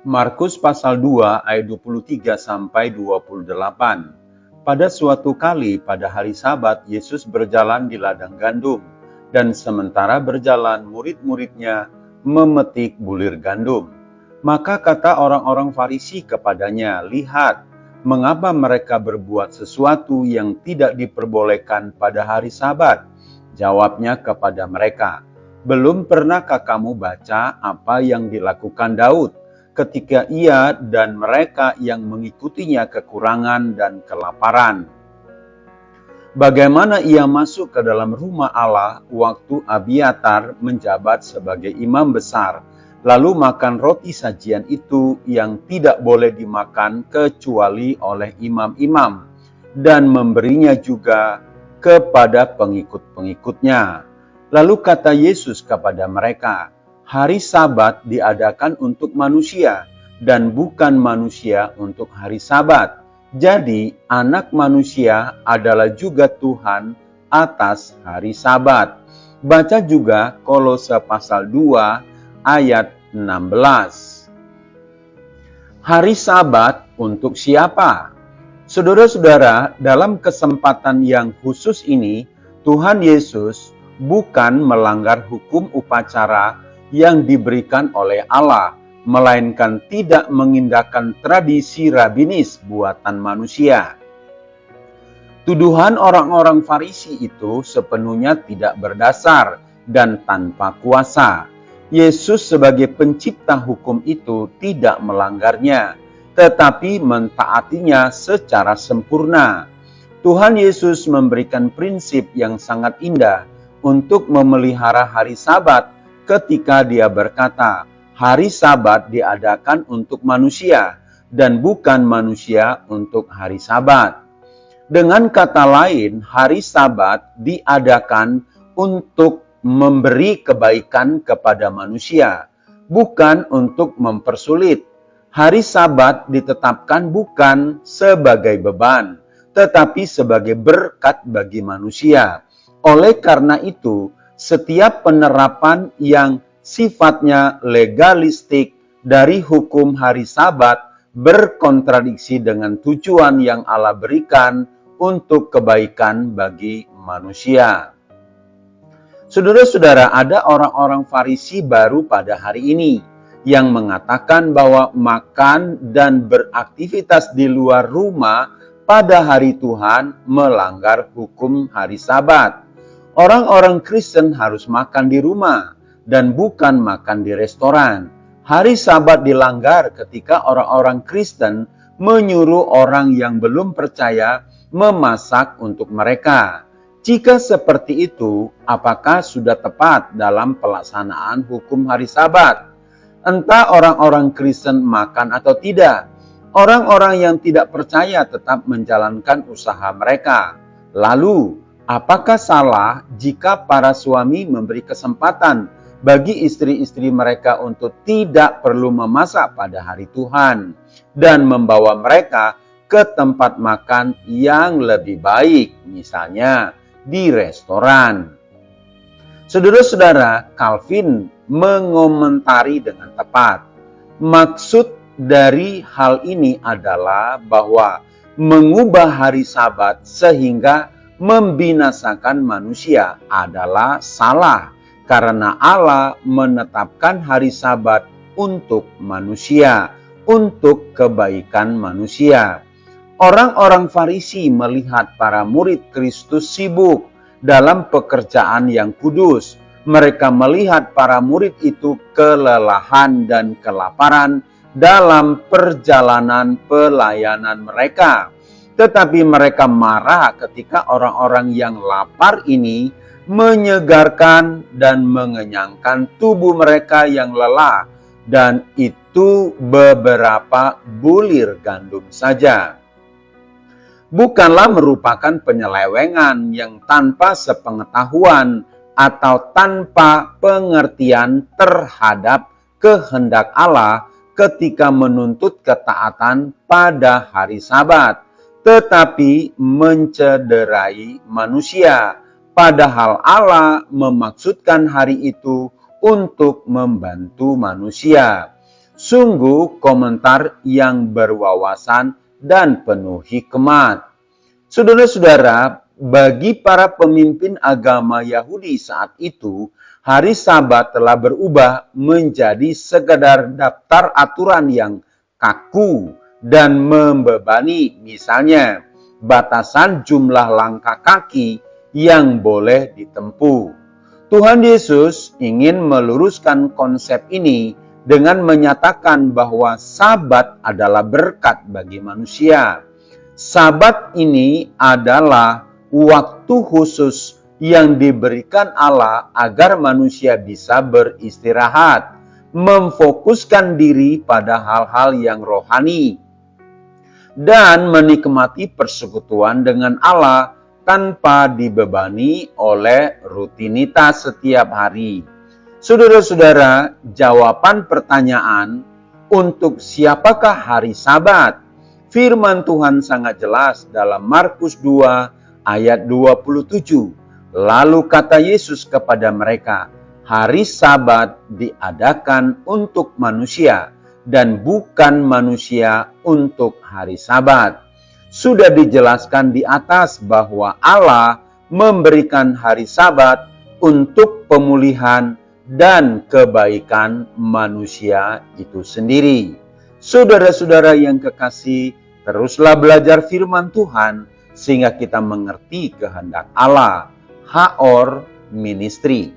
Markus pasal 2 ayat 23 sampai 28. Pada suatu kali pada hari Sabat Yesus berjalan di ladang gandum, dan sementara berjalan murid-muridnya memetik bulir gandum. Maka kata orang-orang Farisi kepadanya, "Lihat, mengapa mereka berbuat sesuatu yang tidak diperbolehkan pada hari Sabat?" Jawabnya kepada mereka, "Belum pernahkah kamu baca apa yang dilakukan Daud ketika ia dan mereka yang mengikutinya kekurangan dan kelaparan? Bagaimana ia masuk ke dalam rumah Allah waktu Abiatar menjabat sebagai imam besar, lalu makan roti sajian itu yang tidak boleh dimakan kecuali oleh imam-imam, dan memberinya juga kepada pengikut-pengikutnya." Lalu kata Yesus kepada mereka, "Hari Sabat diadakan untuk manusia, dan bukan manusia untuk hari Sabat. Jadi Anak Manusia adalah juga Tuhan atas hari Sabat." Baca juga Kolose pasal 2 ayat 16. Hari Sabat untuk siapa? Saudara-saudara, dalam kesempatan yang khusus ini, Tuhan Yesus bukan melanggar hukum upacara yang diberikan oleh Allah, melainkan tidak mengindahkan tradisi rabinis buatan manusia. Tuduhan orang-orang Farisi itu sepenuhnya tidak berdasar dan tanpa kuasa. Yesus sebagai pencipta hukum itu tidak melanggarnya, tetapi mentaatinya secara sempurna. Tuhan Yesus memberikan prinsip yang sangat indah untuk memelihara hari Sabat ketika Dia berkata, "Hari Sabat diadakan untuk manusia dan bukan manusia untuk hari Sabat." Dengan kata lain, hari Sabat diadakan untuk memberi kebaikan kepada manusia, bukan untuk mempersulit. Hari Sabat ditetapkan bukan sebagai beban, tetapi sebagai berkat bagi manusia. Oleh karena itu, setiap penerapan yang sifatnya legalistik dari hukum hari Sabat berkontradiksi dengan tujuan yang Allah berikan untuk kebaikan bagi manusia. Saudara-saudara, ada orang-orang Farisi baru pada hari ini yang mengatakan bahwa makan dan beraktivitas di luar rumah pada hari Tuhan melanggar hukum hari Sabat. Orang-orang Kristen harus makan di rumah dan bukan makan di restoran. Hari Sabat dilanggar ketika orang-orang Kristen menyuruh orang yang belum percaya memasak untuk mereka. Jika seperti itu, apakah sudah tepat dalam pelaksanaan hukum hari Sabat? Entah orang-orang Kristen makan atau tidak, orang-orang yang tidak percaya tetap menjalankan usaha mereka. Lalu, apakah salah jika para suami memberi kesempatan bagi istri-istri mereka untuk tidak perlu memasak pada hari Tuhan dan membawa mereka ke tempat makan yang lebih baik, misalnya di restoran? Saudara-saudara, Calvin mengomentari dengan tepat. Maksud dari hal ini adalah bahwa mengubah hari Sabat sehingga membinasakan manusia adalah salah, karena Allah menetapkan hari Sabat untuk manusia, untuk kebaikan manusia. Orang-orang Farisi melihat para murid Kristus sibuk dalam pekerjaan yang kudus. Mereka melihat para murid itu kelelahan dan kelaparan dalam perjalanan pelayanan mereka. Tetapi mereka marah ketika orang-orang yang lapar ini menyegarkan dan mengenyangkan tubuh mereka yang lelah, dan itu beberapa bulir gandum saja. Bukanlah merupakan penyelewengan yang tanpa sepengetahuan atau tanpa pengertian terhadap kehendak Allah ketika menuntut ketaatan pada hari Sabat, tetapi mencederai manusia. Padahal Allah memaksudkan hari itu untuk membantu manusia. Sungguh komentar yang berwawasan dan penuh hikmat. Saudara-saudara, bagi para pemimpin agama Yahudi saat itu, hari Sabat telah berubah menjadi sekedar daftar aturan yang kaku dan membebani, misalnya batasan jumlah langkah kaki yang boleh ditempuh. Tuhan Yesus ingin meluruskan konsep ini dengan menyatakan bahwa Sabat adalah berkat bagi manusia. Sabat ini adalah waktu khusus yang diberikan Allah agar manusia bisa beristirahat, memfokuskan diri pada hal-hal yang rohani, dan menikmati persekutuan dengan Allah tanpa dibebani oleh rutinitas setiap hari. Saudara-saudara, jawaban pertanyaan untuk siapakah hari Sabat? Firman Tuhan sangat jelas dalam Markus 2 ayat 27. Lalu kata Yesus kepada mereka, hari Sabat diadakan untuk manusia dan bukan manusia untuk hari Sabat. Sudah dijelaskan di atas bahwa Allah memberikan hari Sabat untuk pemulihan dan kebaikan manusia itu sendiri. Saudara-saudara yang kekasih, teruslah belajar firman Tuhan sehingga kita mengerti kehendak Allah. Haor Ministry.